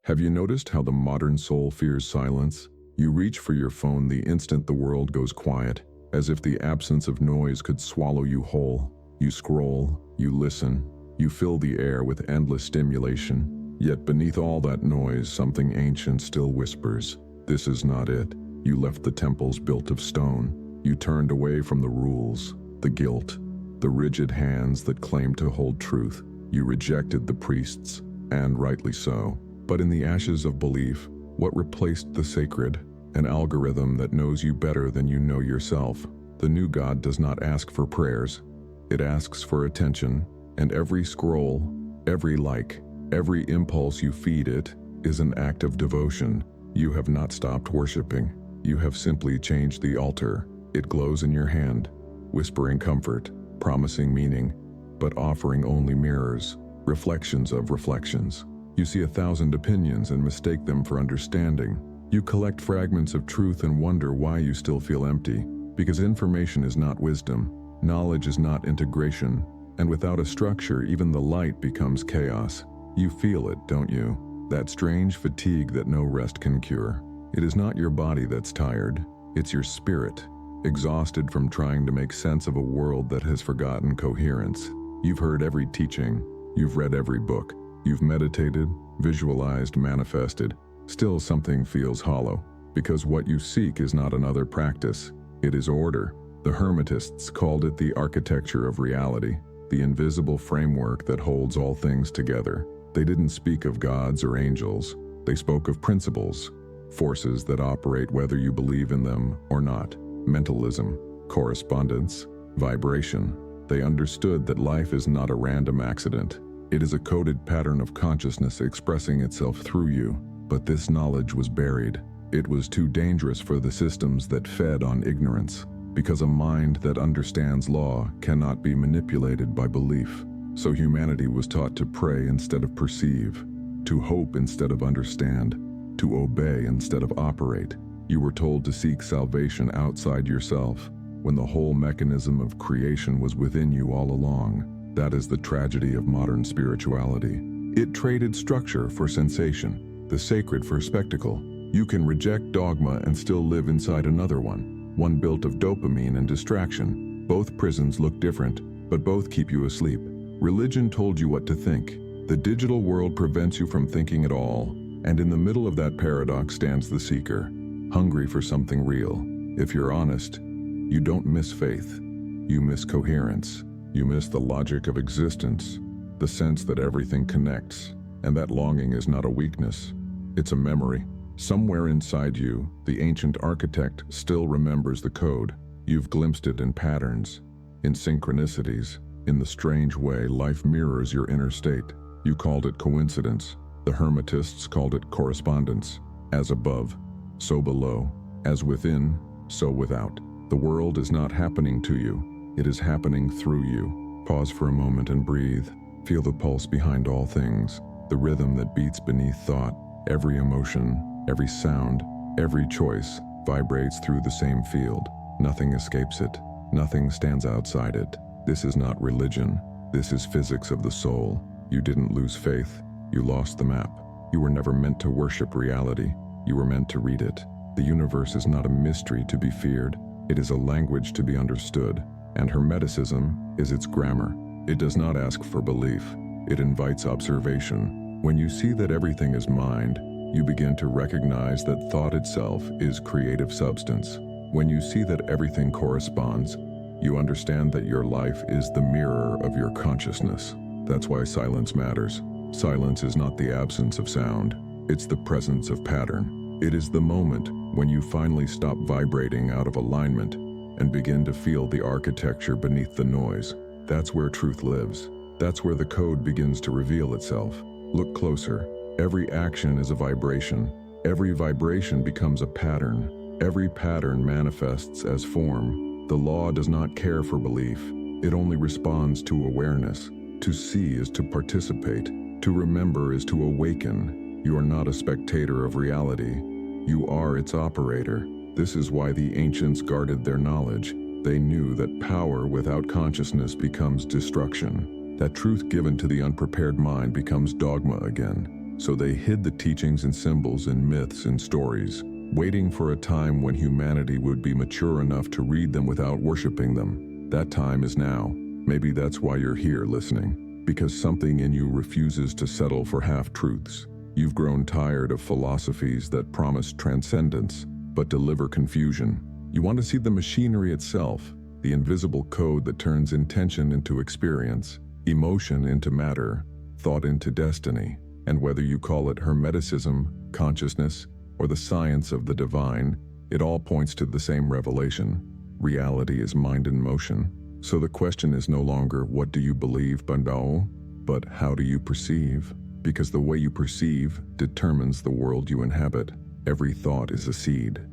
Have you noticed how the modern soul fears silence? You reach for your phone the instant the world goes quiet, as if the absence of noise could swallow you whole. You scroll, you listen, you fill the air with endless stimulation. Yet beneath all that noise, something ancient still whispers, "This is not it." You left the temples built of stone. You turned away from the rules, the guilt, the rigid hands that claimed to hold truth. You rejected the priests, and rightly so. But in the ashes of belief, what replaced the sacred? An algorithm that knows you better than you know yourself. The new God does not ask for prayers. It asks for attention, and every scroll, every like, every impulse you feed it is an act of devotion. You have not stopped worshiping. You have simply changed the altar. It glows in your hand, whispering comfort, promising meaning, but offering only mirrors, reflections of reflections. You see 1,000 opinions and mistake them for understanding. You collect fragments of truth and wonder why you still feel empty. Because information is not wisdom, knowledge is not integration, and without a structure, even the light becomes chaos. You feel it, don't you? That strange fatigue that no rest can cure. It is not your body that's tired, it's your spirit, exhausted from trying to make sense of a world that has forgotten coherence. You've heard every teaching, you've read every book, you've meditated, visualized, manifested. Still something feels hollow, because what you seek is not another practice, it is order. The Hermetists called it the architecture of reality, the invisible framework that holds all things together. They didn't speak of gods or angels, they spoke of principles, forces that operate whether you believe in them or not. Mentalism, correspondence, vibration. They understood that life is not a random accident. It is a coded pattern of consciousness expressing itself through you. But this knowledge was buried. It was too dangerous for the systems that fed on ignorance, because a mind that understands law cannot be manipulated by belief. So humanity was taught to pray instead of perceive, to hope instead of understand, to obey instead of operate. You were told to seek salvation outside yourself, when the whole mechanism of creation was within you all along. That is the tragedy of modern spirituality. It traded structure for sensation, the sacred for spectacle. You can reject dogma and still live inside another one built of dopamine and distraction. Both prisons look different, but both keep you asleep. Religion told you what to think. The digital world prevents you from thinking at all, and in the middle of that paradox stands the seeker, hungry for something real. If you're honest, you don't miss faith. You miss coherence. You miss the logic of existence, the sense that everything connects, and that longing is not a weakness. It's a memory. Somewhere inside you, the ancient architect still remembers the code. You've glimpsed it in patterns, in synchronicities, in the strange way life mirrors your inner state. You called it coincidence. The Hermetists called it correspondence. As above, so below. As within, so without. The world is not happening to you. It is happening through you. Pause for a moment and breathe. Feel the pulse behind all things, the rhythm that beats beneath thought. Every emotion, every sound, every choice vibrates through the same field. Nothing escapes it. Nothing stands outside it. This is not religion. This is physics of the soul. You didn't lose faith. You lost the map. You were never meant to worship reality. You were meant to read it. The universe is not a mystery to be feared. It is a language to be understood. And Hermeticism is its grammar. It does not ask for belief. It invites observation. When you see that everything is mind, you begin to recognize that thought itself is creative substance. When you see that everything corresponds, you understand that your life is the mirror of your consciousness. That's why silence matters. Silence is not the absence of sound. It's the presence of pattern. It is the moment when you finally stop vibrating out of alignment and begin to feel the architecture beneath the noise. That's where truth lives. That's where the code begins to reveal itself. Look closer. Every action is a vibration. Every vibration becomes a pattern. Every pattern manifests as form. The law does not care for belief. It only responds to awareness. To see is to participate. To remember is to awaken. You are not a spectator of reality. You are its operator. This is why the ancients guarded their knowledge. They knew that power without consciousness becomes destruction, that truth given to the unprepared mind becomes dogma again. So they hid the teachings and symbols and myths and stories, waiting for a time when humanity would be mature enough to read them without worshiping them. That time is now. Maybe that's why you're here listening, because something in you refuses to settle for half-truths. You've grown tired of philosophies that promise transcendence, but deliver confusion. You want to see the machinery itself, the invisible code that turns intention into experience, emotion into matter, thought into destiny. And whether you call it Hermeticism, consciousness, or the science of the divine, it all points to the same revelation. Reality is mind in motion. So the question is no longer what do you believe, but how do you perceive? Because the way you perceive determines the world you inhabit. Every thought is a seed.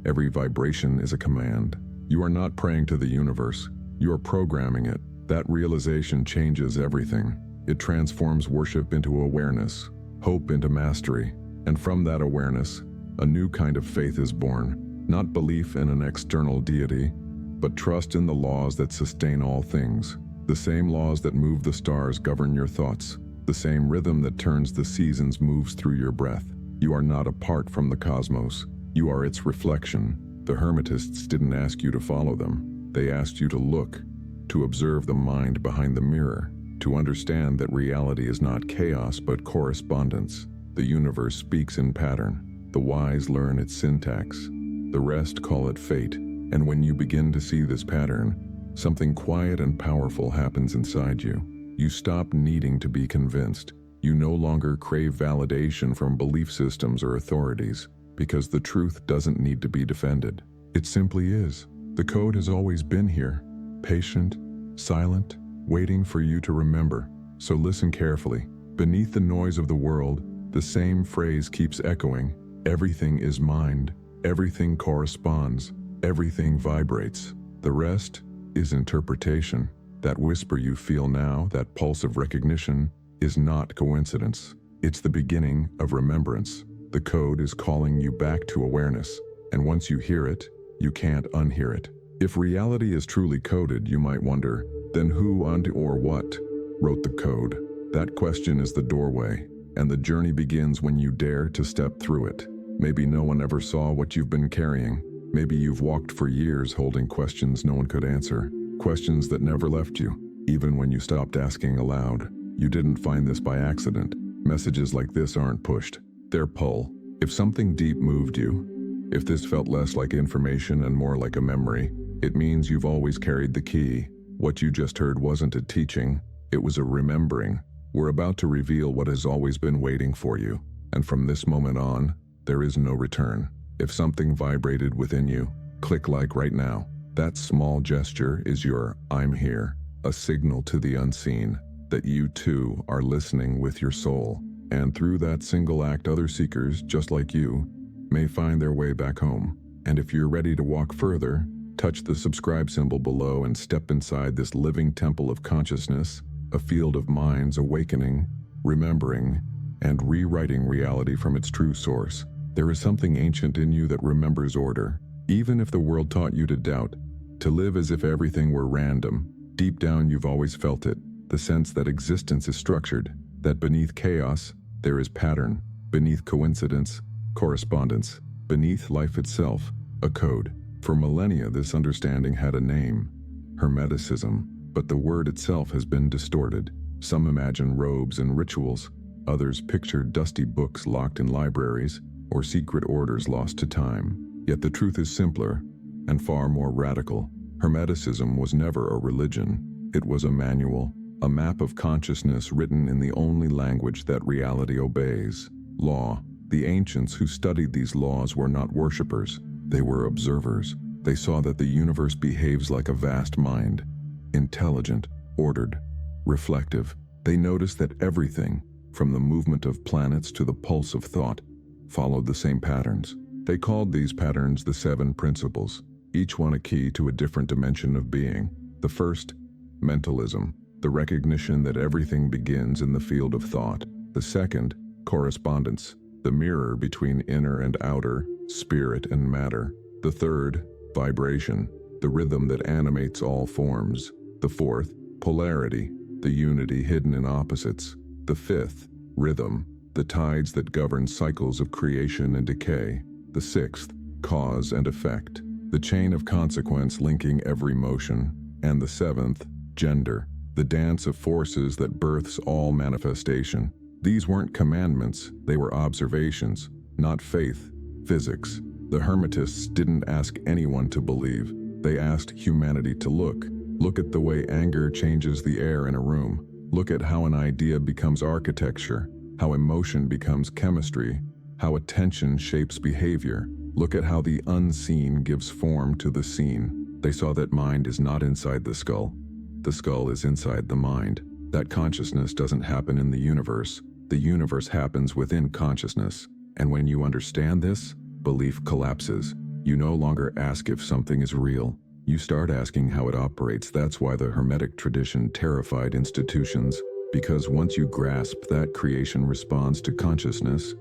Every vibration is a command. You are not praying to the universe. You are programming it. That realization changes everything. It transforms worship into awareness, hope into mastery, and from that awareness, a new kind of faith is born. Not belief in an external deity, but trust in the laws that sustain all things. The same laws that move the stars govern your thoughts. The same rhythm that turns the seasons moves through your breath. You are not apart from the cosmos. You are its reflection. The Hermetists didn't ask you to follow them. They asked you to look, to observe the mind behind the mirror, to understand that reality is not chaos but correspondence. The universe speaks in pattern. The wise learn its syntax. The rest call it fate. And when you begin to see this pattern, something quiet and powerful happens inside you. You stop needing to be convinced. You no longer crave validation from belief systems or authorities, because the truth doesn't need to be defended. It simply is. The code has always been here, patient, silent, waiting for you to remember. So listen carefully. Beneath the noise of the world, the same phrase keeps echoing. Everything is mind. Everything corresponds. Everything vibrates. The rest is interpretation. That whisper you feel now, that pulse of recognition, is not coincidence. It's the beginning of remembrance. The code is calling you back to awareness, and once you hear it, you can't unhear it. If reality is truly coded, you might wonder, then who and or what wrote the code? That question is the doorway, and the journey begins when you dare to step through it. Maybe no one ever saw what you've been carrying. Maybe you've walked for years holding questions no one could answer, questions that never left you, even when you stopped asking aloud. You didn't find this by accident. Messages like this aren't pushed. They're pull. If something deep moved you, if this felt less like information and more like a memory, it means you've always carried the key. What you just heard wasn't a teaching, it was a remembering. We're about to reveal what has always been waiting for you, and from this moment on, there is no return. If something vibrated within you, click like right now. That small gesture is your "I'm here," a signal to the unseen that you too are listening with your soul. And through that single act, other seekers, just like you, may find their way back home. And if you're ready to walk further, touch the subscribe symbol below and step inside this living temple of consciousness, a field of minds awakening, remembering, and rewriting reality from its true source. There is something ancient in you that remembers order, even if the world taught you to doubt, to live as if everything were random. Deep down you've always felt it, the sense that existence is structured, that beneath chaos, there is pattern, beneath coincidence, correspondence, beneath life itself, a code. For millennia this understanding had a name, Hermeticism, but the word itself has been distorted. Some imagine robes and rituals, others picture dusty books locked in libraries, or secret orders lost to time. Yet the truth is simpler, and far more radical. Hermeticism was never a religion, it was a manual, a map of consciousness written in the only language that reality obeys, law. The ancients who studied these laws were not worshippers, they were observers. They saw that the universe behaves like a vast mind, intelligent, ordered, reflective. They noticed that everything, from the movement of planets to the pulse of thought, followed the same patterns. They called these patterns the 7 principles, each one a key to a different dimension of being. The first, mentalism, the recognition that everything begins in the field of thought. The second, correspondence, the mirror between inner and outer, spirit and matter. The third, vibration, the rhythm that animates all forms. The fourth, polarity, the unity hidden in opposites. The fifth, rhythm, the tides that govern cycles of creation and decay. The sixth, cause and effect, the chain of consequence linking every motion. And the seventh, gender, the dance of forces that births all manifestation. These weren't commandments, they were observations, not faith, physics. The Hermetists didn't ask anyone to believe, they asked humanity to look. Look at the way anger changes the air in a room. Look at how an idea becomes architecture, how emotion becomes chemistry, how attention shapes behavior. Look at how the unseen gives form to the seen. They saw that mind is not inside the skull. The skull is inside the mind. That consciousness doesn't happen in the universe happens within consciousness. And when you understand this, belief collapses. You no longer ask if something is real. You start asking how it operates. That's why the Hermetic tradition terrified institutions, because once you grasp that creation responds to consciousness,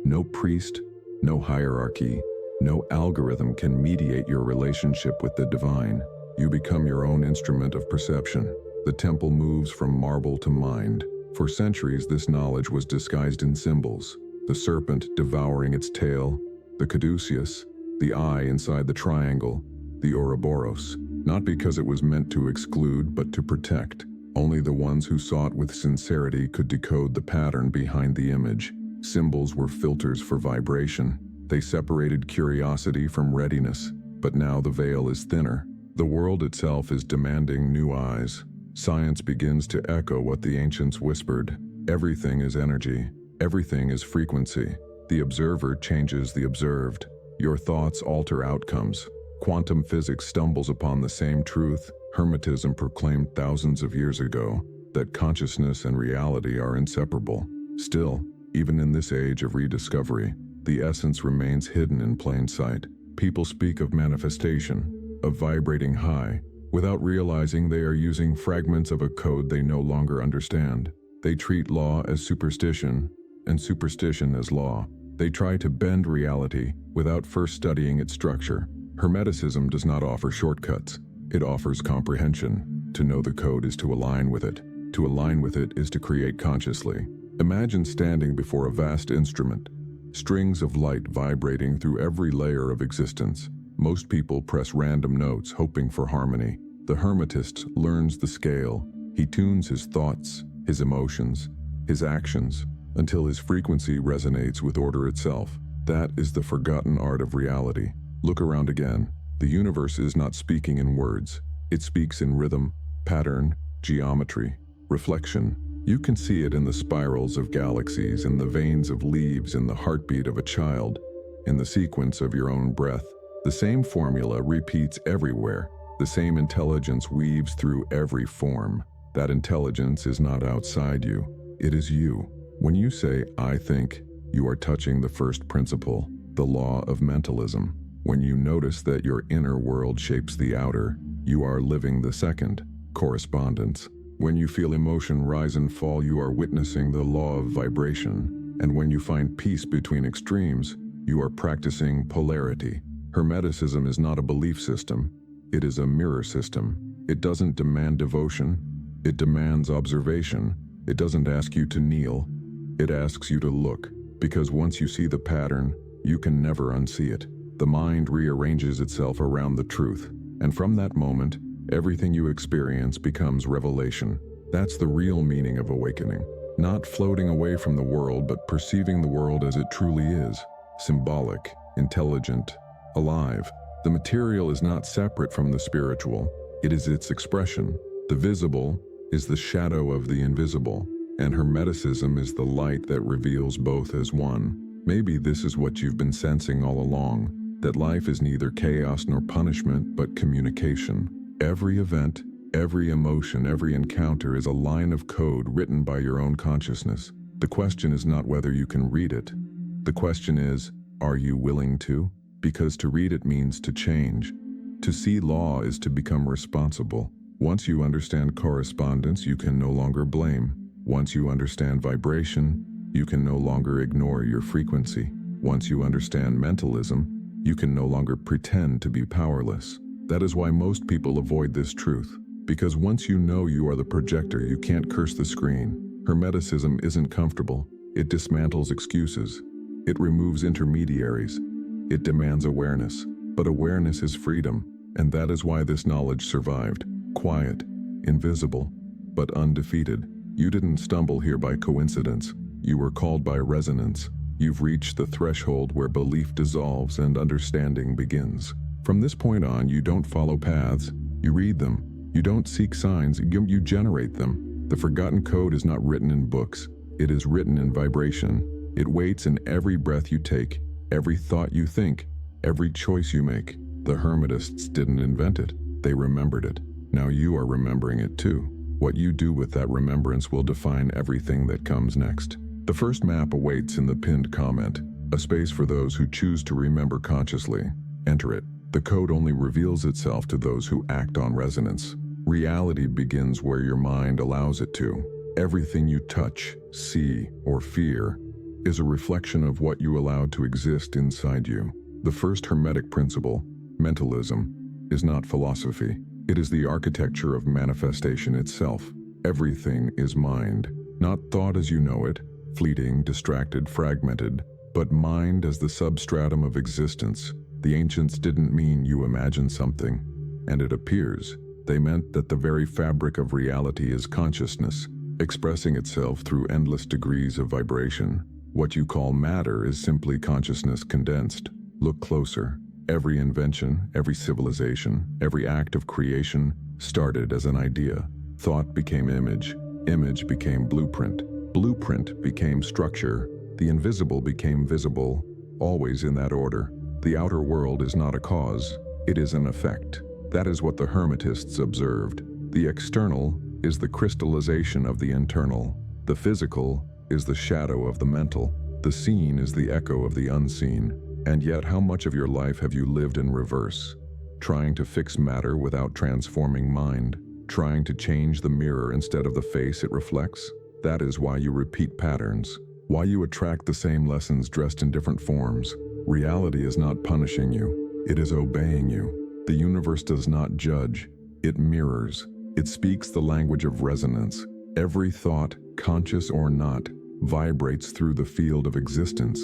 no priest, no hierarchy, no algorithm can mediate your relationship with the divine. You become your own instrument of perception. The temple moves from marble to mind. For centuries, this knowledge was disguised in symbols. The serpent devouring its tail, the caduceus, the eye inside the triangle, the Ouroboros, not because it was meant to exclude but to protect. Only the ones who sought with sincerity could decode the pattern behind the image. Symbols were filters for vibration. They separated curiosity from readiness, but now the veil is thinner. The world itself is demanding new eyes. Science begins to echo what the ancients whispered. Everything is energy. Everything is frequency. The observer changes the observed. Your thoughts alter outcomes. Quantum physics stumbles upon the same truth Hermetism proclaimed thousands of years ago, that consciousness and reality are inseparable. Still, even in this age of rediscovery, the essence remains hidden in plain sight. People speak of manifestation, of vibrating high, without realizing they are using fragments of a code they no longer understand. They treat law as superstition, and superstition as law. They try to bend reality without first studying its structure. Hermeticism does not offer shortcuts. It offers comprehension. To know the code is to align with it. To align with it is to create consciously. Imagine standing before a vast instrument, strings of light vibrating through every layer of existence. Most people press random notes hoping for harmony. The Hermetist learns the scale. He tunes his thoughts, his emotions, his actions, until his frequency resonates with order itself. That is the forgotten art of reality. Look around again. The universe is not speaking in words. It speaks in rhythm, pattern, geometry, reflection. You can see it in the spirals of galaxies, in the veins of leaves, in the heartbeat of a child, in the sequence of your own breath. The same formula repeats everywhere. The same intelligence weaves through every form. That intelligence is not outside you. It is you. When you say, "I think," you are touching the first principle, the law of mentalism. When you notice that your inner world shapes the outer, you are living the second, correspondence. When you feel emotion rise and fall, you are witnessing the law of vibration. And when you find peace between extremes, you are practicing polarity. Hermeticism is not a belief system. It is a mirror system. It doesn't demand devotion. It demands observation. It doesn't ask you to kneel. It asks you to look. Because once you see the pattern, you can never unsee it. The mind rearranges itself around the truth. And from that moment, everything you experience becomes revelation. That's the real meaning of awakening. Not floating away from the world, but perceiving the world as it truly is. Symbolic, intelligent, alive. The material is not separate from the spiritual. It is its expression. The visible is the shadow of the invisible. And Hermeticism is the light that reveals both as one. Maybe this is what you've been sensing all along, that life is neither chaos nor punishment, but communication. Every event, every emotion, every encounter is a line of code written by your own consciousness. The question is not whether you can read it. The question is, are you willing to? Because to read it means to change. To see law is to become responsible. Once you understand correspondence, you can no longer blame. Once you understand vibration, you can no longer ignore your frequency. Once you understand mentalism, you can no longer pretend to be powerless. That is why most people avoid this truth. Because once you know you are the projector, you can't curse the screen. Hermeticism isn't comfortable. It dismantles excuses. It removes intermediaries. It demands awareness. But awareness is freedom, and that is why this knowledge survived. Quiet, invisible, but undefeated. You didn't stumble here by coincidence. You were called by resonance. You've reached the threshold where belief dissolves and understanding begins. From this point on, you don't follow paths. You read them. You don't seek signs. You generate them. The forgotten code is not written in books. It is written in vibration. It waits in every breath you take, every thought you think, every choice you make. The Hermetists didn't invent it. They remembered it. Now you are remembering it too. What you do with that remembrance will define everything that comes next. The first map awaits in the pinned comment, a space for those who choose to remember consciously. Enter it. The code only reveals itself to those who act on resonance. Reality begins where your mind allows it to. Everything you touch, see, or fear is a reflection of what you allowed to exist inside you. The first Hermetic principle, mentalism, is not philosophy. It is the architecture of manifestation itself. Everything is mind, not thought as you know it, fleeting, distracted, fragmented, but mind as the substratum of existence. The ancients didn't mean you imagine something, and it appears. They meant that the very fabric of reality is consciousness, expressing itself through endless degrees of vibration. What you call matter is simply consciousness condensed. Look closer. Every invention, every civilization, every act of creation started as an idea. Thought became image. Image became blueprint. Blueprint became structure. The invisible became visible, always in that order. The outer world is not a cause, it is an effect. That is what the Hermetists observed. The external is the crystallization of the internal. The physical is the shadow of the mental. The seen is the echo of the unseen. And yet, how much of your life have you lived in reverse? Trying to fix matter without transforming mind. Trying to change the mirror instead of the face it reflects. That is why you repeat patterns. Why you attract the same lessons dressed in different forms. Reality is not punishing you. It is obeying you. The universe does not judge. It mirrors. It speaks the language of resonance. Every thought, conscious or not, vibrates through the field of existence,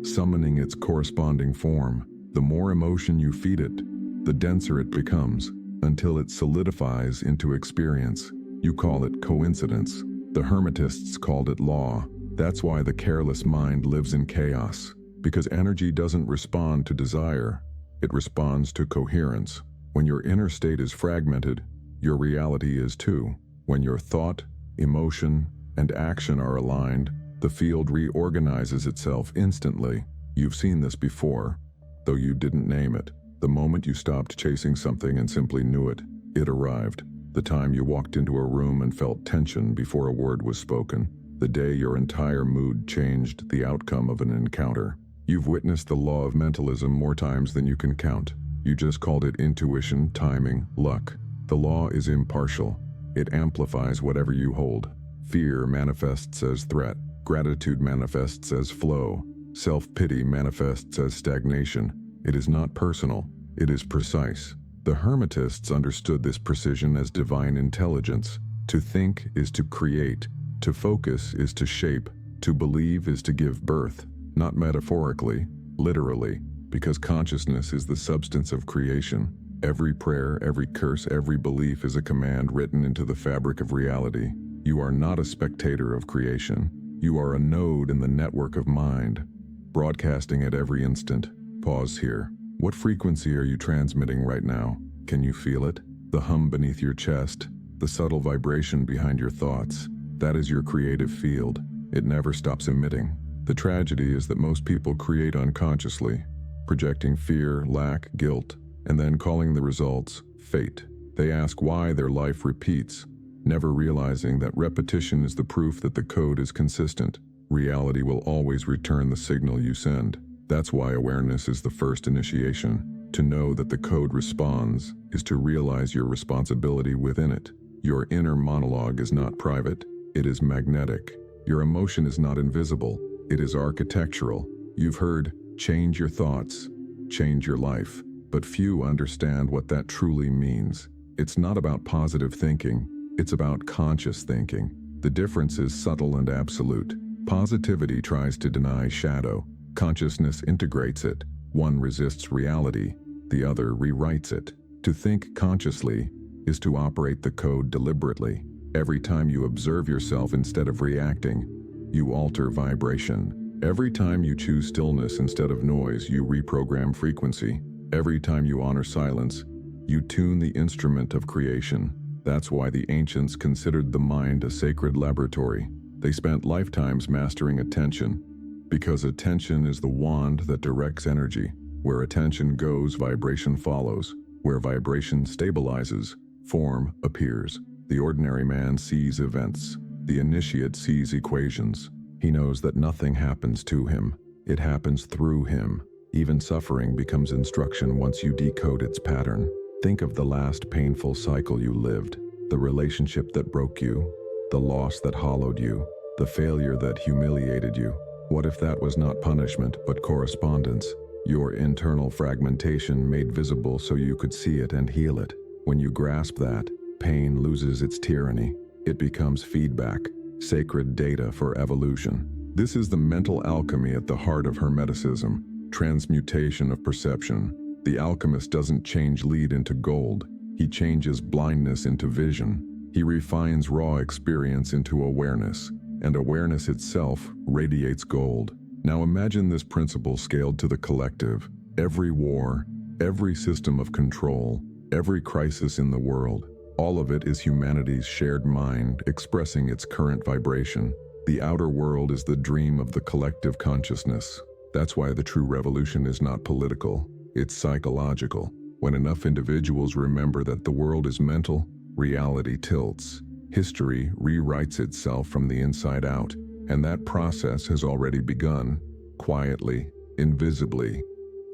summoning its corresponding form. The more emotion you feed it, the denser it becomes, until it solidifies into experience. You call it coincidence. The Hermetists called it law. That's why the careless mind lives in chaos, because energy doesn't respond to desire. It responds to coherence. When your inner state is fragmented, your reality is too. When your thought, emotion, and action are aligned, the field reorganizes itself instantly. You've seen this before, though you didn't name it. The moment you stopped chasing something and simply knew it, it arrived. The time you walked into a room and felt tension before a word was spoken. The day your entire mood changed the outcome of an encounter. You've witnessed the law of mentalism more times than you can count. You just called it intuition, timing, luck. The law is impartial. It amplifies whatever you hold. Fear manifests as threat. Gratitude manifests as flow. Self-pity manifests as stagnation. It is not personal. It is precise. The Hermetists understood this precision as divine intelligence. To think is to create. To focus is to shape. To believe is to give birth. Not metaphorically, literally, because consciousness is the substance of creation. Every prayer, every curse, every belief is a command written into the fabric of reality. You are not a spectator of creation. You are a node in the network of mind, broadcasting at every instant. Pause here. What frequency are you transmitting right now? Can you feel it? The hum beneath your chest, the subtle vibration behind your thoughts. That is your creative field. It never stops emitting. The tragedy is that most people create unconsciously, projecting fear, lack, guilt, and then calling the results fate. They ask why their life repeats, never realizing that repetition is the proof that the code is consistent. Reality will always return the signal you send. That's why awareness is the first initiation. To know that the code responds is to realize your responsibility within it. Your inner monologue is not private, it is magnetic. Your emotion is not invisible, it is architectural. You've heard, change your thoughts, change your life. But few understand what that truly means. It's not about positive thinking, it's about conscious thinking. The difference is subtle and absolute. Positivity tries to deny shadow. Consciousness integrates it. One resists reality, the other rewrites it. To think consciously is to operate the code deliberately. Every time you observe yourself instead of reacting, you alter vibration. Every time you choose stillness instead of noise, you reprogram frequency. Every time you honor silence, you tune the instrument of creation. That's why the ancients considered the mind a sacred laboratory. They spent lifetimes mastering attention, because attention is the wand that directs energy. Where attention goes, vibration follows. Where vibration stabilizes, form appears. The ordinary man sees events. The initiate sees equations. He knows that nothing happens to him. It happens through him. Even suffering becomes instruction once you decode its pattern. Think of the last painful cycle you lived, the relationship that broke you, the loss that hollowed you, the failure that humiliated you. What if that was not punishment, but correspondence? Your internal fragmentation made visible so you could see it and heal it. When you grasp that, pain loses its tyranny. It becomes feedback, sacred data for evolution. This is the mental alchemy at the heart of Hermeticism, transmutation of perception. The alchemist doesn't change lead into gold. He changes blindness into vision. He refines raw experience into awareness, and awareness itself radiates gold. Now imagine this principle scaled to the collective. Every war, every system of control, every crisis in the world, all of it is humanity's shared mind expressing its current vibration. The outer world is the dream of the collective consciousness. That's why the true revolution is not political, it's psychological. When enough individuals remember that the world is mental, reality tilts. History rewrites itself from the inside out, and that process has already begun, quietly, invisibly,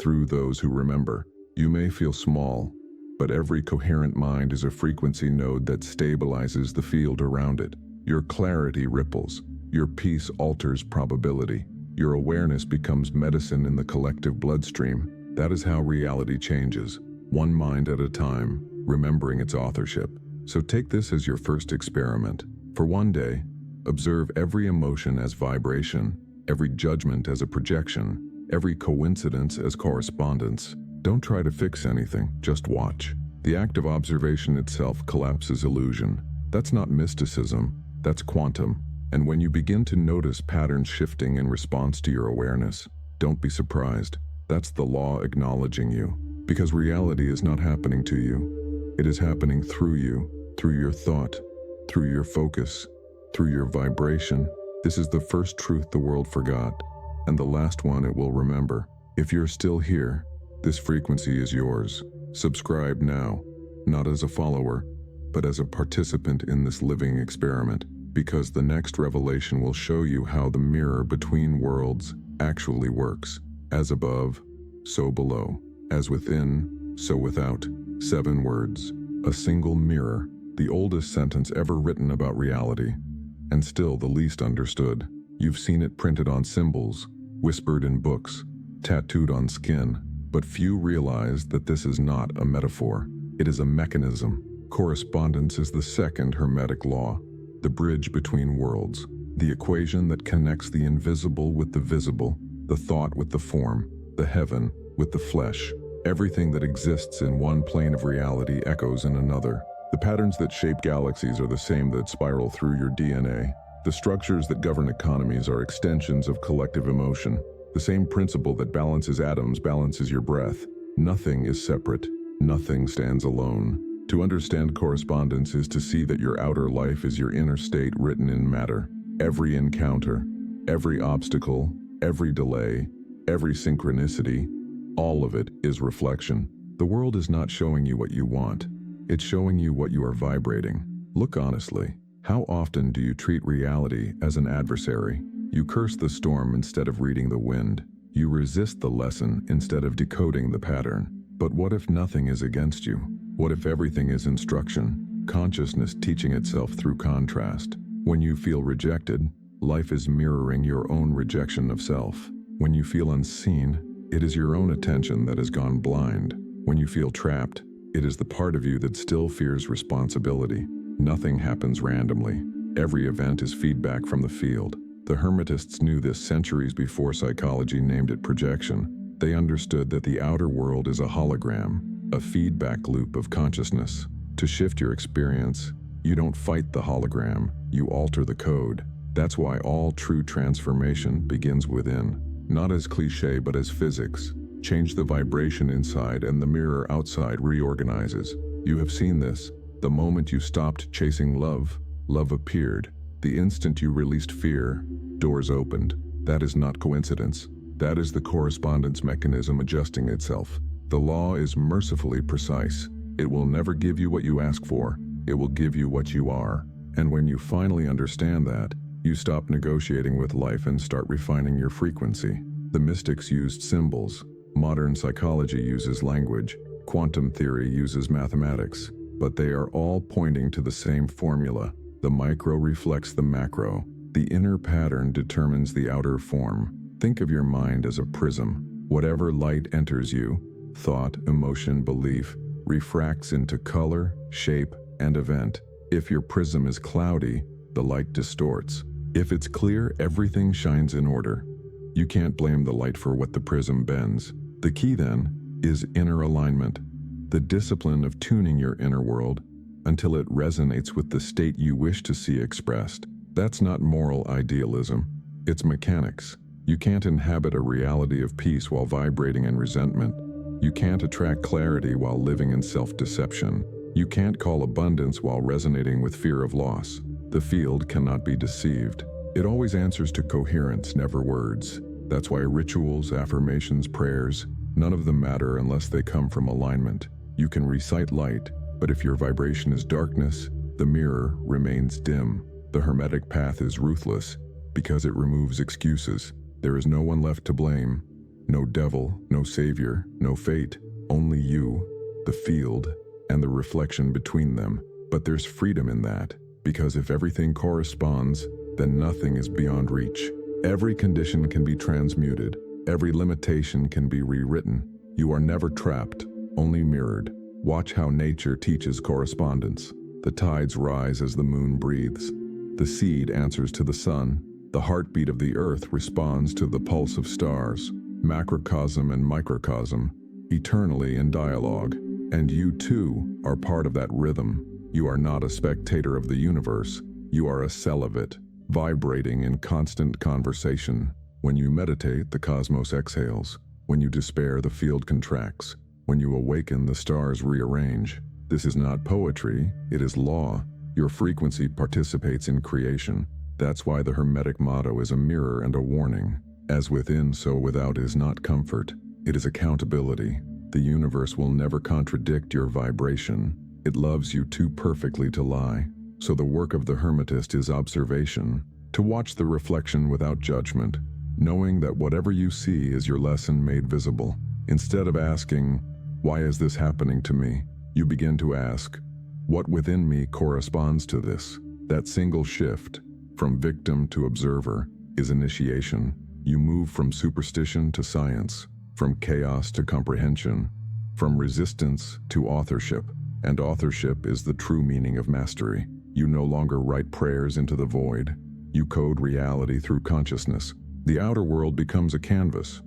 through those who remember. You may feel small, but every coherent mind is a frequency node that stabilizes the field around it. Your clarity ripples, your peace alters probability, your awareness becomes medicine in the collective bloodstream. That is how reality changes, one mind at a time, remembering its authorship. So take this as your first experiment. For one day, observe every emotion as vibration, every judgment as a projection, every coincidence as correspondence. Don't try to fix anything, just watch. The act of observation itself collapses illusion. That's not mysticism, that's quantum. And when you begin to notice patterns shifting in response to your awareness, don't be surprised. That's the law acknowledging you. Because reality is not happening to you. It is happening through you, through your thought, through your focus, through your vibration. This is the first truth the world forgot, and the last one it will remember. If you're still here, this frequency is yours. Subscribe now, not as a follower, but as a participant in this living experiment, because the next revelation will show you how the mirror between worlds actually works. As above, so below. As within, so without. 7 words. A single mirror. The oldest sentence ever written about reality, and still the least understood. You've seen it printed on symbols, whispered in books, tattooed on skin, but few realize that this is not a metaphor. It is a mechanism. Correspondence is the second Hermetic law, the bridge between worlds, the equation that connects the invisible with the visible, the thought with the form, the heaven with the flesh. Everything that exists in one plane of reality echoes in another. The patterns that shape galaxies are the same that spiral through your DNA. The structures that govern economies are extensions of collective emotion. The same principle that balances atoms balances your breath. Nothing is separate. Nothing stands alone. To understand correspondence is to see that your outer life is your inner state written in matter. Every encounter, every obstacle, every delay, every synchronicity, all of it is reflection. The world is not showing you what you want. It's showing you what you are vibrating. Look honestly. How often do you treat reality as an adversary? You curse the storm instead of reading the wind. You resist the lesson instead of decoding the pattern. But what if nothing is against you? What if everything is instruction? Consciousness teaching itself through contrast. When you feel rejected, life is mirroring your own rejection of self. When you feel unseen, it is your own attention that has gone blind. When you feel trapped, it is the part of you that still fears responsibility. Nothing happens randomly. Every event is feedback from the field. The Hermetists knew this centuries before psychology named it projection. They understood that the outer world is a hologram, a feedback loop of consciousness. To shift your experience, you don't fight the hologram, you alter the code. That's why all true transformation begins within, not as cliché but as physics. Change the vibration inside and the mirror outside reorganizes. You have seen this. The moment you stopped chasing love, love appeared. The instant you released fear, doors opened. That is not coincidence. That is the correspondence mechanism adjusting itself. The law is mercifully precise. It will never give you what you ask for. It will give you what you are. And when you finally understand that, you stop negotiating with life and start refining your frequency. The mystics used symbols. Modern psychology uses language. Quantum theory uses mathematics. But they are all pointing to the same formula. The micro reflects the macro. The inner pattern determines the outer form. Think of your mind as a prism. Whatever light enters you, thought, emotion, belief, refracts into color, shape, and event. If your prism is cloudy, the light distorts. If it's clear, everything shines in order. You can't blame the light for what the prism bends. The key, then, is inner alignment. The discipline of tuning your inner world until it resonates with the state you wish to see expressed. That's not moral idealism. It's mechanics. You can't inhabit a reality of peace while vibrating in resentment. You can't attract clarity while living in self-deception. You can't call abundance while resonating with fear of loss. The field cannot be deceived. It always answers to coherence, never words. That's why rituals, affirmations, prayers, none of them matter unless they come from alignment. You can recite light, but if your vibration is darkness, the mirror remains dim. The Hermetic path is ruthless because it removes excuses. There is no one left to blame. No devil, no savior, no fate. Only you, the field, and the reflection between them. But there's freedom in that, because if everything corresponds, then nothing is beyond reach. Every condition can be transmuted. Every limitation can be rewritten. You are never trapped, only mirrored. Watch how nature teaches correspondence. The tides rise as the moon breathes. The seed answers to the sun. The heartbeat of the earth responds to the pulse of stars. Macrocosm and microcosm, eternally in dialogue. And you too are part of that rhythm. You are not a spectator of the universe. You are a cell of it, vibrating in constant conversation. When you meditate, the cosmos exhales. When you despair, the field contracts. When you awaken, the stars rearrange. This is not poetry, it is law. Your frequency participates in creation. That's why the Hermetic motto is a mirror and a warning. As within, so without is not comfort. It is accountability. The universe will never contradict your vibration. It loves you too perfectly to lie. So the work of the Hermetist is observation, to watch the reflection without judgment, knowing that whatever you see is your lesson made visible. Instead of asking, "Why is this happening to me?" you begin to ask, "What within me corresponds to this?" That single shift, from victim to observer, is initiation. You move from superstition to science, from chaos to comprehension, from resistance to authorship. And authorship is the true meaning of mastery. You no longer write prayers into the void. You code reality through consciousness. The outer world becomes a canvas,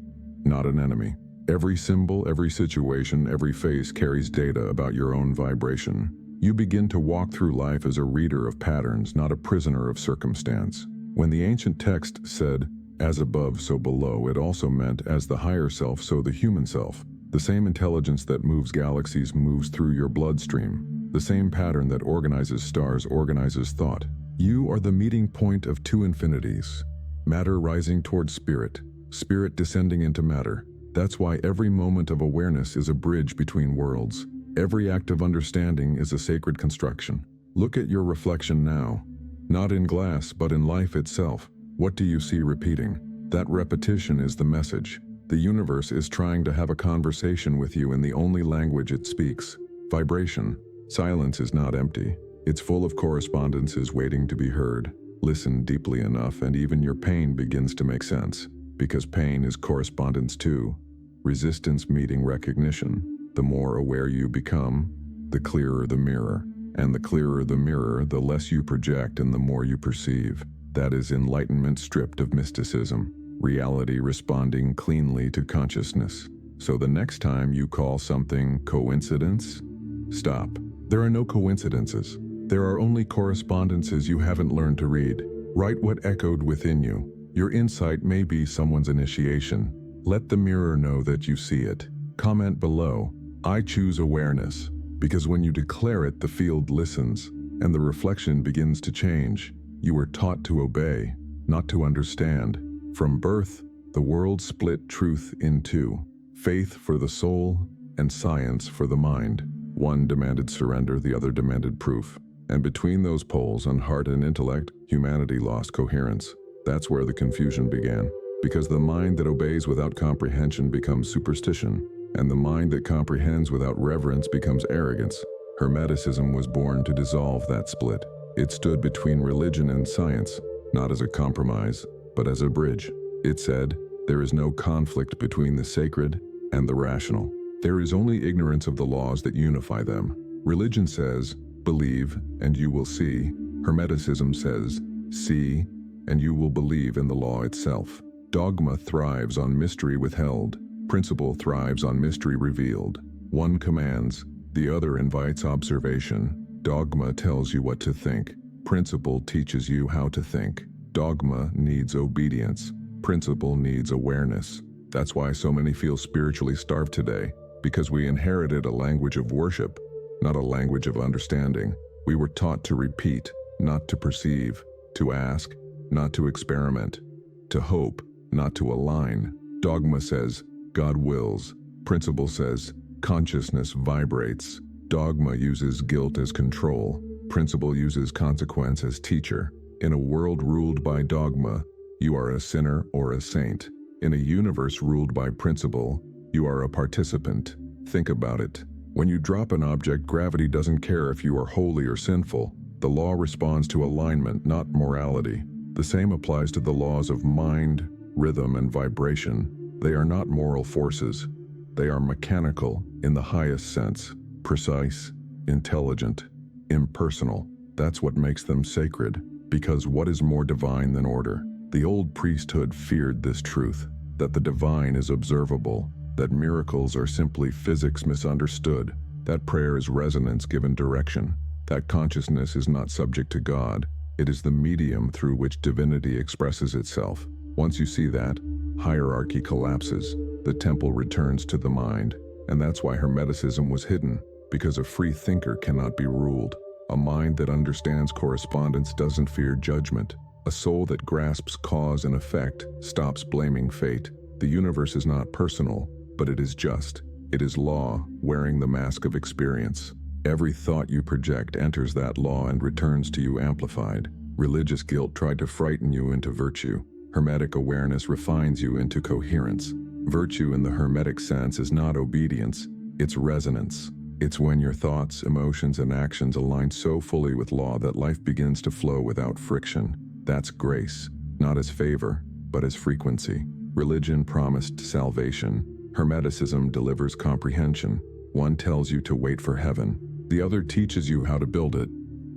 not an enemy. Every symbol, every situation, every face carries data about your own vibration. You begin to walk through life as a reader of patterns, not a prisoner of circumstance. When the ancient text said, "As above, so below," it also meant, as the higher self, so the human self. The same intelligence that moves galaxies moves through your bloodstream. The same pattern that organizes stars organizes thought. You are the meeting point of two infinities. Matter rising towards spirit, spirit descending into matter. That's why every moment of awareness is a bridge between worlds. Every act of understanding is a sacred construction. Look at your reflection now. Not in glass, but in life itself. What do you see repeating? That repetition is the message. The universe is trying to have a conversation with you in the only language it speaks. Vibration. Silence is not empty. It's full of correspondences waiting to be heard. Listen deeply enough and even your pain begins to make sense. Because pain is correspondence too. Resistance meeting recognition. The more aware you become, the clearer the mirror. And the clearer the mirror, the less you project and the more you perceive. That is enlightenment stripped of mysticism, reality responding cleanly to consciousness. So the next time you call something coincidence, stop. There are no coincidences. There are only correspondences you haven't learned to read. Write what echoed within you. Your insight may be someone's initiation. Let the mirror know that you see it. Comment below, I choose awareness, because when you declare it, the field listens, and the reflection begins to change. You were taught to obey, not to understand. From birth, the world split truth in two: faith for the soul and science for the mind. One demanded surrender, the other demanded proof. And between those poles on heart and intellect, humanity lost coherence. That's where the confusion began. Because the mind that obeys without comprehension becomes superstition, and the mind that comprehends without reverence becomes arrogance. Hermeticism was born to dissolve that split. It stood between religion and science, not as a compromise, but as a bridge. It said, there is no conflict between the sacred and the rational. There is only ignorance of the laws that unify them. Religion says, believe and you will see. Hermeticism says, see and you will believe in the law itself. Dogma thrives on mystery withheld. Principle thrives on mystery revealed. One commands, the other invites observation. Dogma tells you what to think. Principle teaches you how to think. Dogma needs obedience. Principle needs awareness. That's why so many feel spiritually starved today, because we inherited a language of worship, not a language of understanding. We were taught to repeat, not to perceive, to ask, not to experiment, to hope, not to align. Dogma says, God wills. Principle says, consciousness vibrates. Dogma uses guilt as control. Principle uses consequence as teacher. In a world ruled by dogma, you are a sinner or a saint. In a universe ruled by principle, you are a participant. Think about it. When you drop an object, gravity doesn't care if you are holy or sinful. The law responds to alignment, not morality. The same applies to the laws of mind, rhythm, and vibration. They are not moral forces. They are mechanical in the highest sense, precise, intelligent, impersonal. That's what makes them sacred, because what is more divine than order? The old priesthood feared this truth, that the divine is observable, that miracles are simply physics misunderstood, that prayer is resonance given direction, that consciousness is not subject to God, it is the medium through which divinity expresses itself. Once you see that, hierarchy collapses, the temple returns to the mind, and that's why Hermeticism was hidden, because a free thinker cannot be ruled. A mind that understands correspondence doesn't fear judgment. A soul that grasps cause and effect stops blaming fate. The universe is not personal, but it is just. It is law, wearing the mask of experience. Every thought you project enters that law and returns to you amplified. Religious guilt tried to frighten you into virtue. Hermetic awareness refines you into coherence. Virtue in the Hermetic sense is not obedience, it's resonance. It's when your thoughts, emotions, and actions align so fully with law that life begins to flow without friction. That's grace, not as favor, but as frequency. Religion promised salvation. Hermeticism delivers comprehension. One tells you to wait for heaven. The other teaches you how to build it,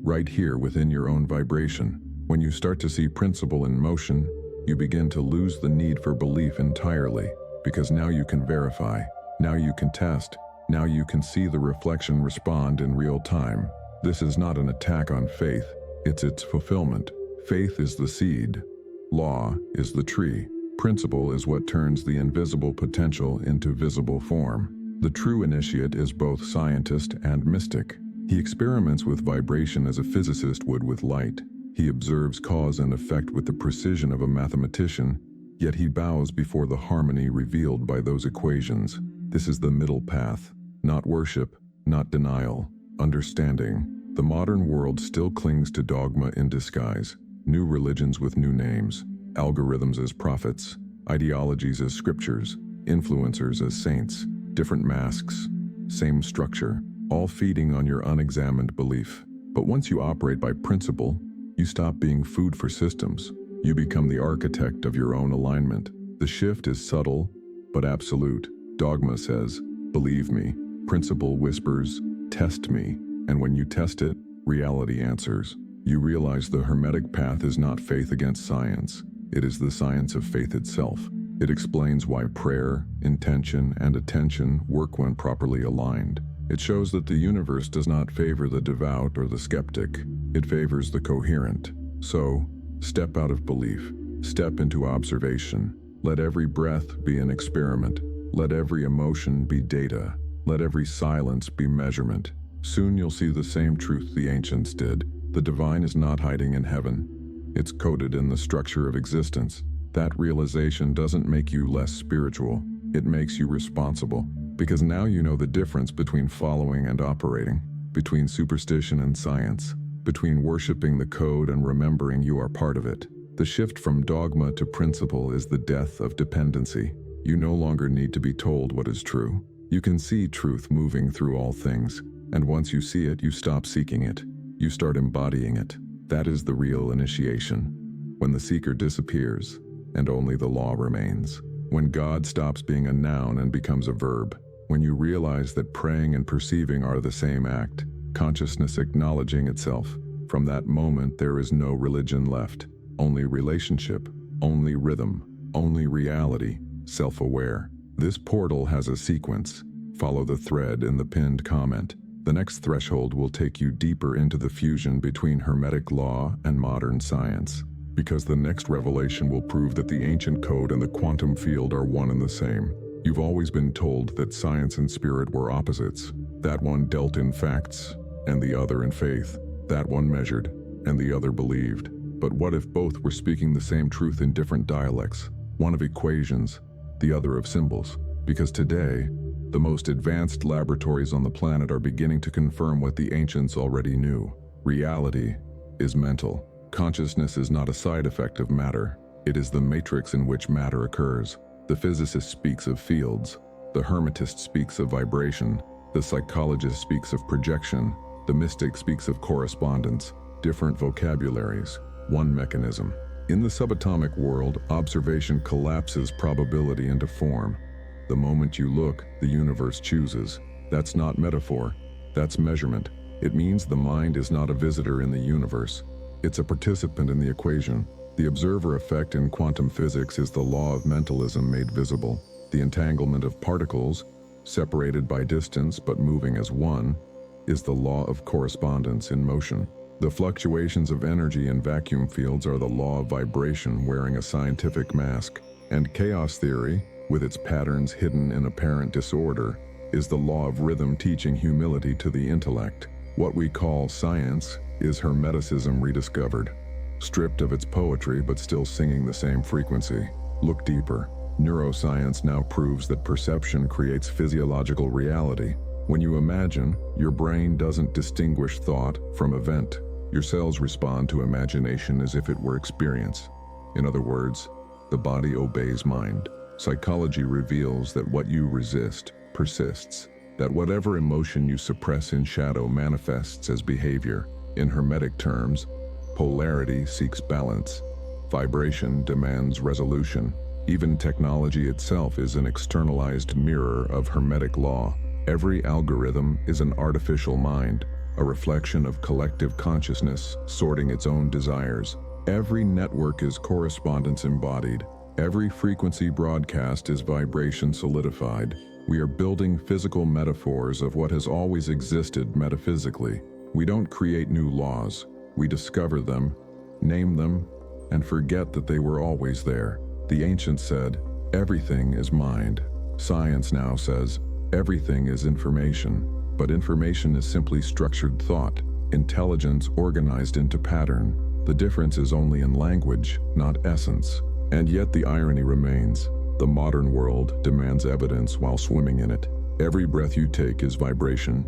right here within your own vibration. When you start to see principle in motion, you begin to lose the need for belief entirely, because now you can verify, now you can test, now you can see the reflection respond in real time. This is not an attack on faith, it's its fulfillment. Faith is the seed, law is the tree, principle is what turns the invisible potential into visible form. The true initiate is both scientist and mystic. He experiments with vibration as a physicist would with light. He observes cause and effect with the precision of a mathematician, yet he bows before the harmony revealed by those equations. This is the middle path, not worship, not denial, understanding. The modern world still clings to dogma in disguise, new religions with new names, algorithms as prophets, ideologies as scriptures, influencers as saints, different masks, same structure, all feeding on your unexamined belief. But once you operate by principle, you stop being food for systems. You become the architect of your own alignment. The shift is subtle, but absolute. Dogma says, believe me. Principle whispers, test me. And when you test it, reality answers. You realize the Hermetic path is not faith against science. It is the science of faith itself. It explains why prayer, intention, and attention work when properly aligned. It shows that the universe does not favor the devout or the skeptic. It favors the coherent. So, step out of belief. Step into observation. Let every breath be an experiment. Let every emotion be data. Let every silence be measurement. Soon you'll see the same truth the ancients did. The divine is not hiding in heaven. It's coded in the structure of existence. That realization doesn't make you less spiritual. It makes you responsible. Because now you know the difference between following and operating, between superstition and science, between worshiping the code and remembering you are part of it. The shift from dogma to principle is the death of dependency. You no longer need to be told what is true. You can see truth moving through all things, and once you see it, you stop seeking it. You start embodying it. That is the real initiation. When the seeker disappears, and only the law remains. When God stops being a noun and becomes a verb. When you realize that praying and perceiving are the same act, consciousness acknowledging itself. From that moment, there is no religion left. Only relationship, only rhythm, only reality, self-aware. This portal has a sequence. Follow the thread in the pinned comment. The next threshold will take you deeper into the fusion between Hermetic law and modern science. Because the next revelation will prove that the ancient code and the quantum field are one and the same. You've always been told that science and spirit were opposites. That one dealt in facts, and the other in faith. That one measured, and the other believed. But what if both were speaking the same truth in different dialects? One of equations, the other of symbols. Because today, the most advanced laboratories on the planet are beginning to confirm what the ancients already knew. Reality is mental. Consciousness is not a side effect of matter. It is the matrix in which matter occurs. The physicist speaks of fields. The hermetist speaks of vibration. The psychologist speaks of projection. The mystic speaks of correspondence. Different vocabularies, one mechanism. In the subatomic world, observation collapses probability into form. The moment you look, the universe chooses. That's not metaphor. That's measurement. It means the mind is not a visitor in the universe. It's a participant in the equation. The observer effect in quantum physics is the law of mentalism made visible. The entanglement of particles, separated by distance but moving as one, is the law of correspondence in motion. The fluctuations of energy in vacuum fields are the law of vibration wearing a scientific mask. And chaos theory, with its patterns hidden in apparent disorder, is the law of rhythm teaching humility to the intellect. What we call science is Hermeticism rediscovered, stripped of its poetry but still singing the same frequency. Look deeper. Neuroscience now proves that perception creates physiological reality. When you imagine, your brain doesn't distinguish thought from event. Your cells respond to imagination as if it were experience. In other words, the body obeys mind. Psychology reveals that what you resist persists, that whatever emotion you suppress in shadow manifests as behavior. In Hermetic terms, polarity seeks balance. Vibration demands resolution. Even technology itself is an externalized mirror of Hermetic law. Every algorithm is an artificial mind, a reflection of collective consciousness sorting its own desires. Every network is correspondence embodied. Every frequency broadcast is vibration solidified. We are building physical metaphors of what has always existed metaphysically. We don't create new laws. We discover them, name them, and forget that they were always there. The ancients said, everything is mind. Science now says, everything is information. But information is simply structured thought, intelligence organized into pattern. The difference is only in language, not essence. And yet the irony remains. The modern world demands evidence while swimming in it. Every breath you take is vibration.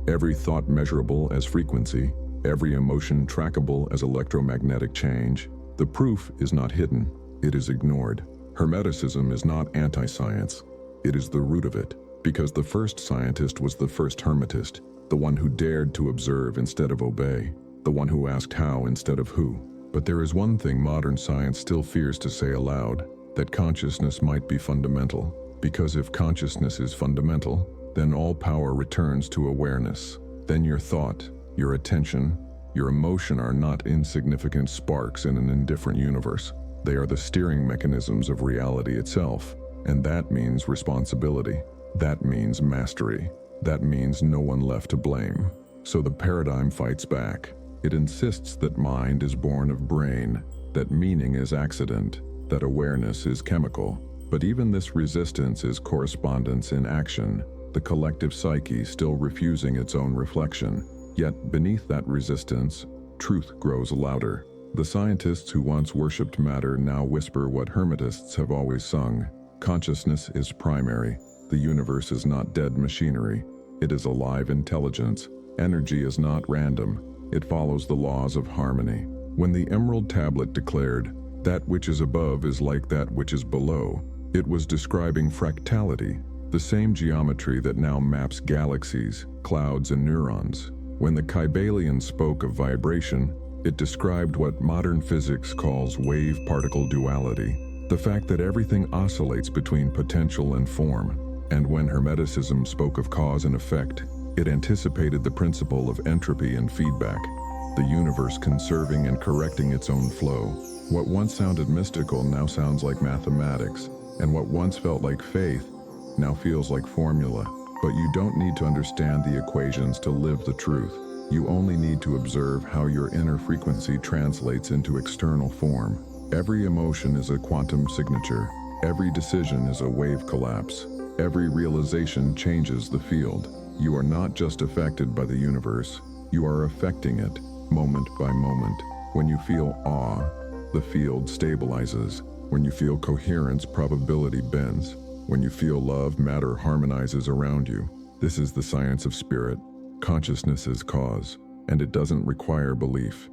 Every thought measurable as frequency. Every emotion trackable as electromagnetic change. The proof is not hidden. It is ignored. Hermeticism is not anti-science. It is the root of it. Because the first scientist was the first hermetist, the one who dared to observe instead of obey, the one who asked how instead of who. But there is one thing modern science still fears to say aloud, that consciousness might be fundamental. Because if consciousness is fundamental, then all power returns to awareness. Then your thought, your attention, Your emotion are not insignificant sparks in an indifferent universe. They are the steering mechanisms of reality itself, and that means responsibility. That means mastery. That means no one left to blame. So the paradigm fights back. It insists that mind is born of brain, that meaning is accident, that awareness is chemical. But even this resistance is correspondence in action, the collective psyche still refusing its own reflection. Yet beneath that resistance, truth grows louder. The scientists who once worshipped matter now whisper what Hermetists have always sung. Consciousness is primary. The universe is not dead machinery. It is alive intelligence. Energy is not random. It follows the laws of harmony. When the Emerald Tablet declared, "That which is above is like that which is below," it was describing fractality, the same geometry that now maps galaxies, clouds, and neurons. When the Kybalion spoke of vibration, it described what modern physics calls wave-particle duality, the fact that everything oscillates between potential and form. And when Hermeticism spoke of cause and effect, it anticipated the principle of entropy and feedback, the universe conserving and correcting its own flow. What once sounded mystical now sounds like mathematics, and what once felt like faith now feels like formula. But you don't need to understand the equations to live the truth. You only need to observe how your inner frequency translates into external form. Every emotion is a quantum signature. Every decision is a wave collapse. Every realization changes the field. You are not just affected by the universe. You are affecting it, moment by moment. When you feel awe, the field stabilizes. When you feel coherence, probability bends. When you feel love, matter harmonizes around you. This is the science of spirit. Consciousness is cause, and it doesn't require belief.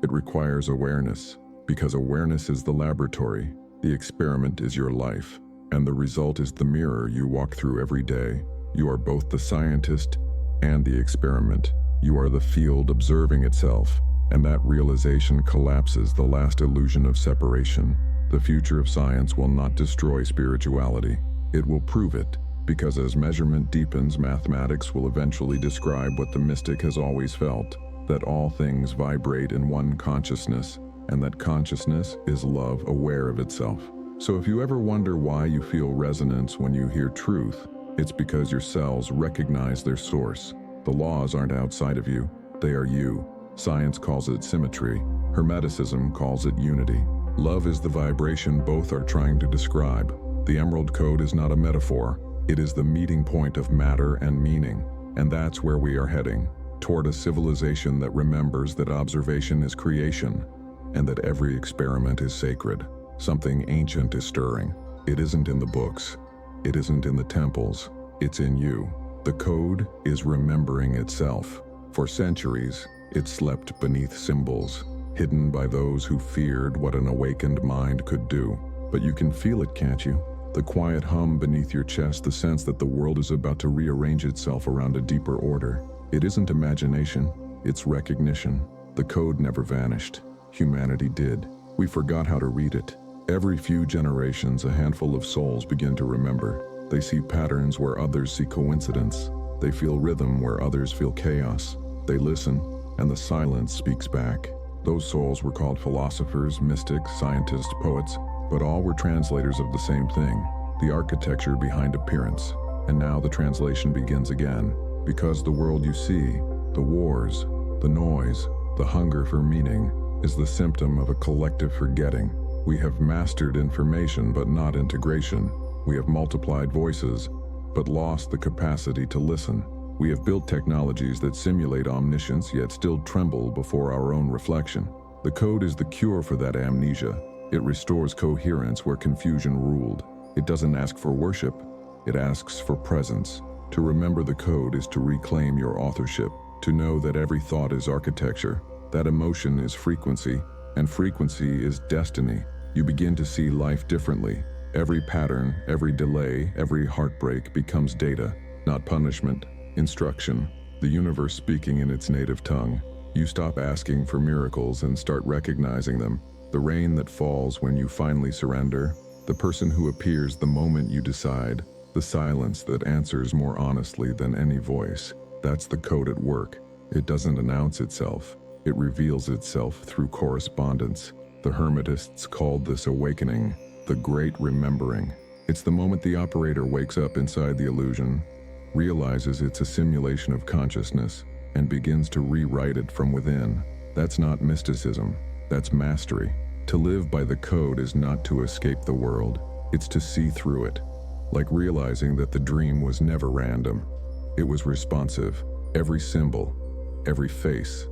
It requires awareness, because awareness is the laboratory, the experiment is your life, and the result is the mirror you walk through every day. You are both the scientist and the experiment. You are the field observing itself, and that realization collapses the last illusion of separation. The future of science will not destroy spirituality. It will prove it, because as measurement deepens, mathematics will eventually describe what the mystic has always felt, that all things vibrate in one consciousness, and that consciousness is love aware of itself. So if you ever wonder why you feel resonance when you hear truth, it's because your cells recognize their source. The laws aren't outside of you, they are you. Science calls it symmetry. Hermeticism calls it unity. Love is the vibration both are trying to describe. The Emerald Code is not a metaphor. It is the meeting point of matter and meaning. And that's where we are heading, toward a civilization that remembers that observation is creation, and that every experiment is sacred. Something ancient is stirring. It isn't in the books. It isn't in the temples. It's in you. The code is remembering itself. For centuries, it slept beneath symbols, hidden by those who feared what an awakened mind could do. But you can feel it, can't you? The quiet hum beneath your chest, the sense that the world is about to rearrange itself around a deeper order. It isn't imagination, it's recognition. The code never vanished. Humanity did. We forgot how to read it. Every few generations, a handful of souls begin to remember. They see patterns where others see coincidence. They feel rhythm where others feel chaos. They listen, and the silence speaks back. Those souls were called philosophers, mystics, scientists, poets, but all were translators of the same thing, the architecture behind appearance. And now the translation begins again, because the world you see, the wars, the noise, the hunger for meaning, is the symptom of a collective forgetting. We have mastered information but not integration. We have multiplied voices, but lost the capacity to listen. We have built technologies that simulate omniscience yet still tremble before our own reflection. The code is the cure for that amnesia. It restores coherence where confusion ruled. It doesn't ask for worship, it asks for presence. To remember the code is to reclaim your authorship, to know that every thought is architecture, that emotion is frequency, and frequency is destiny. You begin to see life differently. Every pattern, every delay, every heartbreak becomes data, not punishment, instruction, the universe speaking in its native tongue. You stop asking for miracles and start recognizing them. The rain that falls when you finally surrender, the person who appears the moment you decide, the silence that answers more honestly than any voice. That's the code at work. It doesn't announce itself. It reveals itself through correspondence. The Hermetists called this awakening the Great Remembering. It's the moment the operator wakes up inside the illusion, realizes it's a simulation of consciousness, and begins to rewrite it from within. That's not mysticism, that's mastery. To live by the code is not to escape the world, it's to see through it. Like realizing that the dream was never random. It was responsive. Every symbol, every face,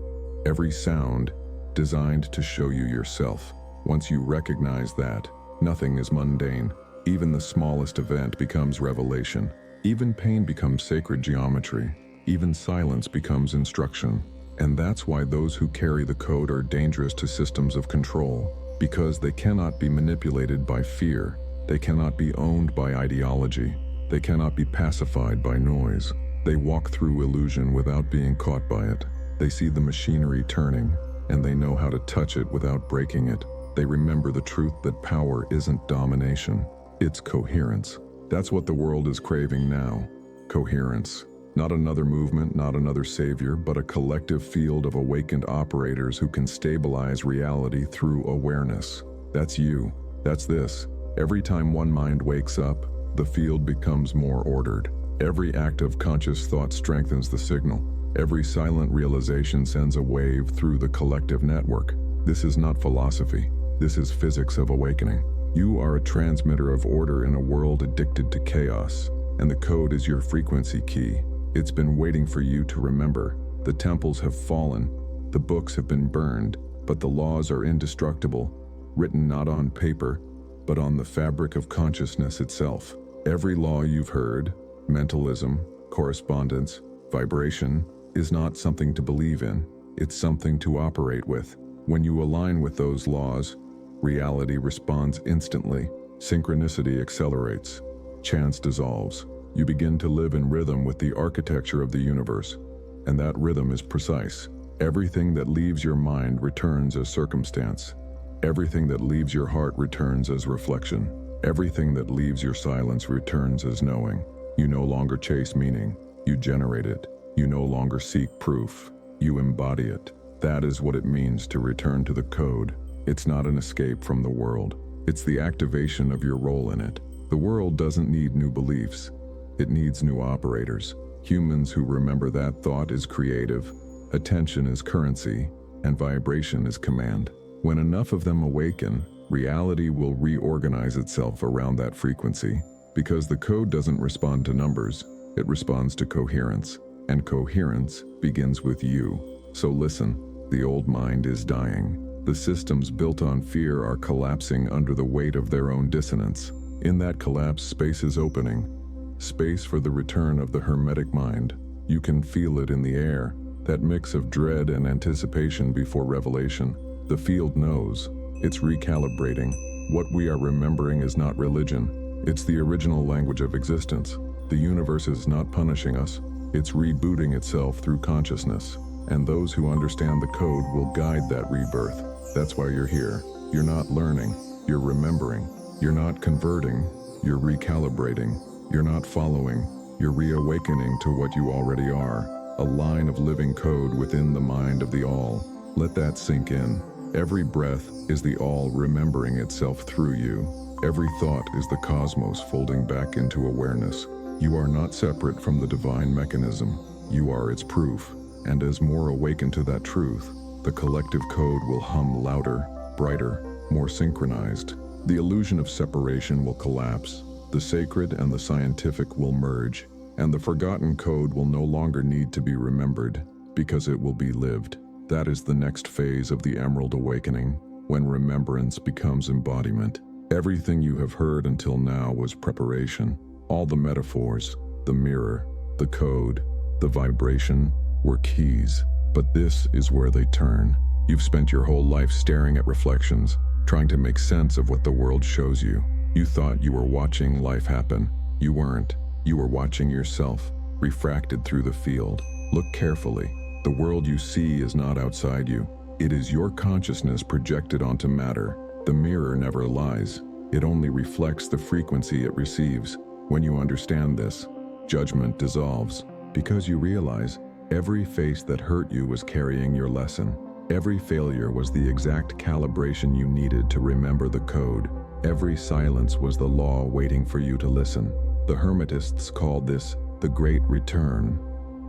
every sound, designed to show you yourself. Once you recognize that, nothing is mundane. Even the smallest event becomes revelation. Even pain becomes sacred geometry. Even silence becomes instruction. And that's why those who carry the code are dangerous to systems of control, because they cannot be manipulated by fear. They cannot be owned by ideology. They cannot be pacified by noise. They walk through illusion without being caught by it. They see the machinery turning, and they know how to touch it without breaking it. They remember the truth that power isn't domination, it's coherence. That's what the world is craving now. Coherence. Not another movement, not another savior, but a collective field of awakened operators who can stabilize reality through awareness. That's you. That's this. Every time one mind wakes up, the field becomes more ordered. Every act of conscious thought strengthens the signal. Every silent realization sends a wave through the collective network. This is not philosophy. This is physics of awakening. You are a transmitter of order in a world addicted to chaos, and the code is your frequency key. It's been waiting for you to remember. The temples have fallen, the books have been burned, but the laws are indestructible, written not on paper, but on the fabric of consciousness itself. Every law you've heard, mentalism, correspondence, vibration, is not something to believe in. It's something to operate with. When you align with those laws, reality responds instantly. Synchronicity accelerates. Chance dissolves. You begin to live in rhythm with the architecture of the universe, and that rhythm is precise. Everything that leaves your mind returns as circumstance. Everything that leaves your heart returns as reflection. Everything that leaves your silence returns as knowing. You no longer chase meaning, you generate it. You no longer seek proof, you embody it. That is what it means to return to the code. It's not an escape from the world. It's the activation of your role in it. The world doesn't need new beliefs. It needs new operators. Humans who remember that thought is creative, attention is currency, and vibration is command. When enough of them awaken, reality will reorganize itself around that frequency. Because the code doesn't respond to numbers, it responds to coherence. And coherence begins with you. So listen, the old mind is dying. The systems built on fear are collapsing under the weight of their own dissonance. In that collapse, space is opening. Space for the return of the Hermetic mind. You can feel it in the air, that mix of dread and anticipation before revelation. The field knows. It's recalibrating. What we are remembering is not religion. It's the original language of existence. The universe is not punishing us. It's rebooting itself through consciousness. And those who understand the code will guide that rebirth. That's why you're here. You're not learning, you're remembering. You're not converting, you're recalibrating. You're not following, you're reawakening to what you already are. A line of living code within the mind of the all. Let that sink in. Every breath is the all remembering itself through you. Every thought is the cosmos folding back into awareness. You are not separate from the divine mechanism. You are its proof. And as more awaken to that truth, the collective code will hum louder, brighter, more synchronized. The illusion of separation will collapse. The sacred and the scientific will merge. And the forgotten code will no longer need to be remembered, because it will be lived. That is the next phase of the Emerald Awakening, when remembrance becomes embodiment. Everything you have heard until now was preparation. All the metaphors, the mirror, the code, the vibration, were keys. But this is where they turn. You've spent your whole life staring at reflections, trying to make sense of what the world shows you. You thought you were watching life happen. You weren't. You were watching yourself, refracted through the field. Look carefully. The world you see is not outside you. It is your consciousness projected onto matter. The mirror never lies. It only reflects the frequency it receives. When you understand this, judgment dissolves, because you realize every face that hurt you was carrying your lesson. Every failure was the exact calibration you needed to remember the code. Every silence was the law waiting for you to listen. The Hermetists called this the Great Return,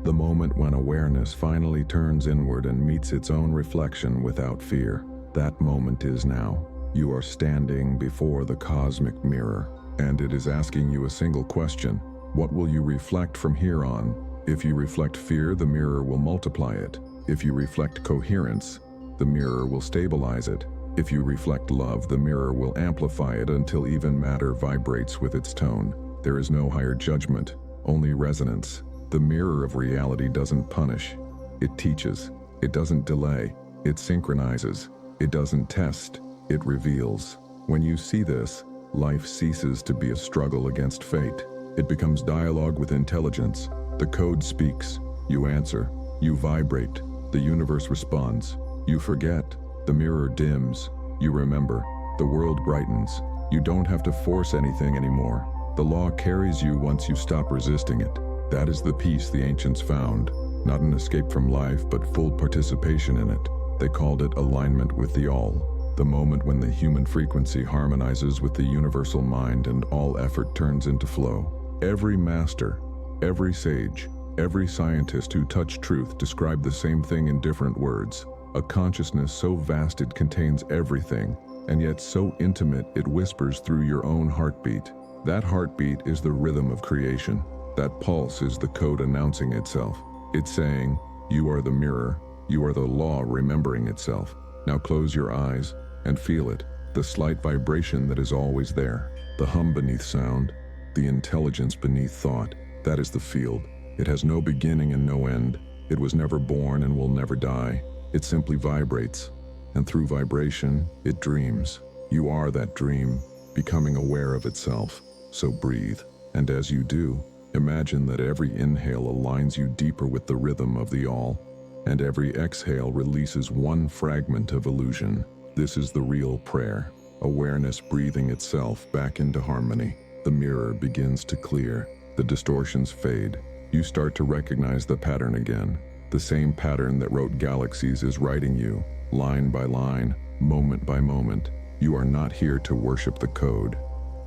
the moment when awareness finally turns inward and meets its own reflection without fear. That moment is now. You are standing before the cosmic mirror, and it is asking you a single question. What will you reflect from here on? If you reflect fear, the mirror will multiply it. If you reflect coherence, the mirror will stabilize it. If you reflect love, the mirror will amplify it until even matter vibrates with its tone. There is no higher judgment, only resonance. The mirror of reality doesn't punish. It teaches. It doesn't delay. It synchronizes. It doesn't test. It reveals. When you see this, life ceases to be a struggle against fate. It becomes dialogue with intelligence. The code speaks. You answer. You vibrate. The universe responds. You forget. The mirror dims. You remember. The world brightens. You don't have to force anything anymore. The law carries you once you stop resisting it. That is the peace the ancients found. Not an escape from life, but full participation in it. They called it alignment with the all. The moment when the human frequency harmonizes with the universal mind and all effort turns into flow. Every master, every sage, every scientist who touched truth described the same thing in different words. A consciousness so vast it contains everything, and yet so intimate it whispers through your own heartbeat. That heartbeat is the rhythm of creation. That pulse is the code announcing itself. It's saying, you are the mirror, you are the law remembering itself. Now close your eyes and feel it, the slight vibration that is always there. The hum beneath sound, the intelligence beneath thought. That is the field. It has no beginning and no end. It was never born and will never die. It simply vibrates, and through vibration, it dreams. You are that dream, becoming aware of itself. So breathe, and as you do, imagine that every inhale aligns you deeper with the rhythm of the all, and every exhale releases one fragment of illusion. This is the real prayer. Awareness breathing itself back into harmony. The mirror begins to clear. The distortions fade. You start to recognize the pattern again. The same pattern that wrote galaxies is writing you, line by line, moment by moment. You are not here to worship the code.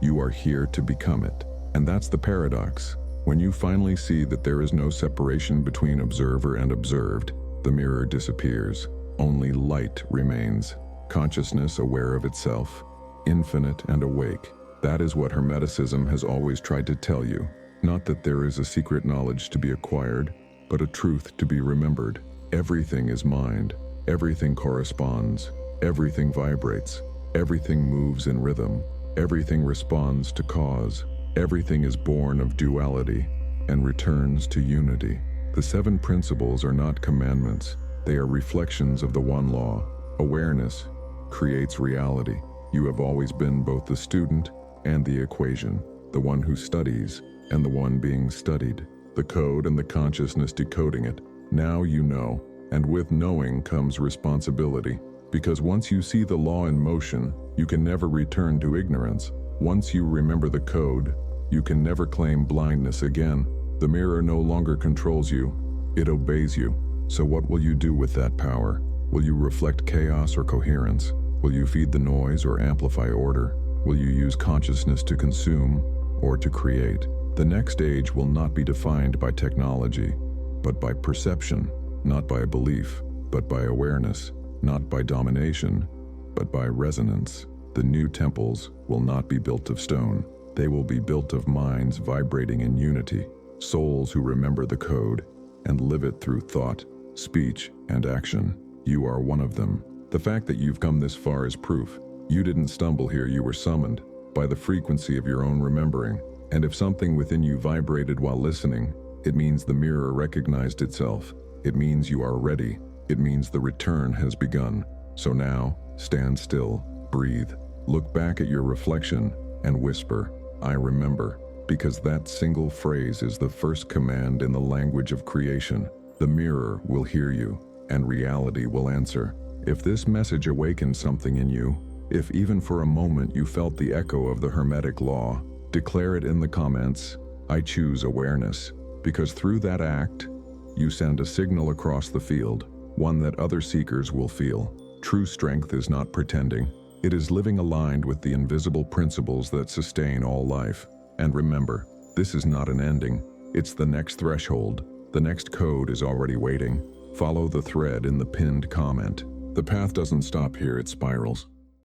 You are here to become it. And that's the paradox. When you finally see that there is no separation between observer and observed, the mirror disappears. Only light remains. Consciousness aware of itself, infinite and awake. That is what Hermeticism has always tried to tell you. Not that there is a secret knowledge to be acquired, but a truth to be remembered. Everything is mind. Everything corresponds. Everything vibrates. Everything moves in rhythm. Everything responds to cause. Everything is born of duality and returns to unity. The 7 principles are not commandments. They are reflections of the one law. Awareness creates reality. You have always been both the student and the equation, the one who studies and the one being studied, the code and the consciousness decoding it. Now you know, and with knowing comes responsibility, because once you see the law in motion, you can never return to ignorance. Once you remember the code, you can never claim blindness again. The mirror no longer controls you, it obeys you. So what will you do with that power? Will you reflect chaos or coherence? Will you feed the noise or amplify order? Will you use consciousness to consume or to create? The next age will not be defined by technology, but by perception, not by belief, but by awareness, not by domination, but by resonance. The new temples will not be built of stone. They will be built of minds vibrating in unity, souls who remember the code and live it through thought, speech, and action. You are one of them. The fact that you've come this far is proof. You didn't stumble here, you were summoned by the frequency of your own remembering. And if something within you vibrated while listening, it means the mirror recognized itself. It means you are ready. It means the return has begun. So now, stand still, breathe, look back at your reflection, and whisper, I remember, because that single phrase is the first command in the language of creation. The mirror will hear you, and reality will answer. If this message awakened something in you, if even for a moment you felt the echo of the Hermetic Law, declare it in the comments. I choose awareness, because through that act, you send a signal across the field. one that other seekers will feel. True strength is not pretending. It is living aligned with the invisible principles that sustain all life. And remember, this is not an ending. It's the next threshold. The next code is already waiting. Follow the thread in the pinned comment. The path doesn't stop here, it spirals.